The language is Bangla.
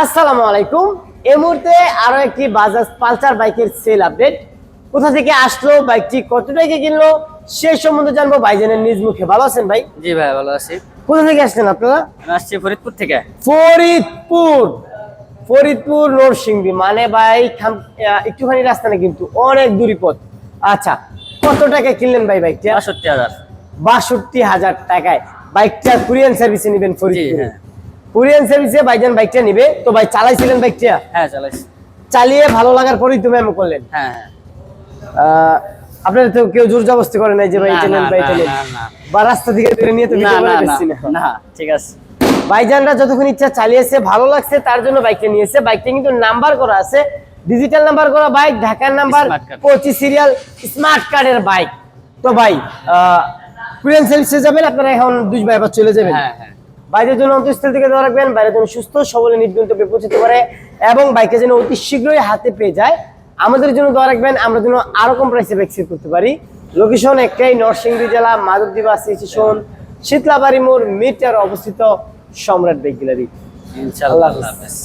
আসসালামু আলাইকুম। এই মুহূর্তে আরো একটি বাজাজ পালসার বাইকের সেল আপডেট। কোথা থেকে আসলো, বাইকটি কত টাকায় কিনলো, সে সম্বন্ধে জানবো ভাইজানের নিজ মুখে। ভালো আছেন ভাই? জি ভাই, ভালো আছি। কোথা থেকে আসলেন আপনারা? আমি আসছি ফরিদপুর থেকে। ফরিদপুর। ফরিদপুর নরসিংদী মানে ভাই একটুখানি রাস্তা না, কিন্তু অনেক দূরী পথ। আচ্ছা, কত টাকায় কিনলেন ভাই বাইকটা? ৬২,০০০। ৬২,০০০ টাকায় বাইকটা কুরিয়ান সার্ভিসে নেবেন জি ফরিদপুরে? হ্যাঁ। কুরিয়ান সার্ভিসে ভাইজান বাইকটা নিবে। তো ভাই চালাইছিলেন বাইকটা? হ্যাঁ চালাইছি। চালিয়ে ভালো লাগার পরেই তুমি এমন করলেন? হ্যাঁ আপনার তো কেউ জোর জবরদস্তি করে নাই যে ভাই এটা নেন, ভাই এটা নেন, না বা রাস্তা থেকে তুলে নিয়ে তো না ভিডিও না করে না দিচ্ছি না। না, ঠিক আছে। ভাইজানরা যতক্ষণ ইচ্ছা চালিয়েছে, ভালো লাগছে, তার জন্য বাইকটা নিয়েছে। বাইকটা কিন্তু নাম্বার করা আছে, ডিজিটাল নাম্বার করা বাইক, ঢাকার number, Smart card। 25 serial, smart কার্ডের বাইক। তো ভাই কুরিয়ান সার্ভিসে যাবেন আপনারা, এখন 2 ভাই আবার চলে যাবেন। হ্যাঁ হ্যাঁ। বাইরের জন্য অন্তঃস্থল থেকে দোয়া রাখবেন, বাইরের জন্য সুস্থ সবলে নিজ গন্তব্যে পৌঁছতে পারে এবং বাইকে যেন অতি শীঘ্রই হাতে পেয়ে যায়। আমাদের জন্য দোয়া রাখবেন, আমরা যেন আরো কম প্রাইসে বাইক সেল করতে পারি। লোকেশন একটাই, নরসিংদী জেলা, মাধবদী বাস স্টেশন, শীতলাবাড়ি মোড়, মিটার অবস্থিত সম্রাট বাইক গ্যালারি। ইনশাআল্লাহ, আল্লাহ হাফেজ।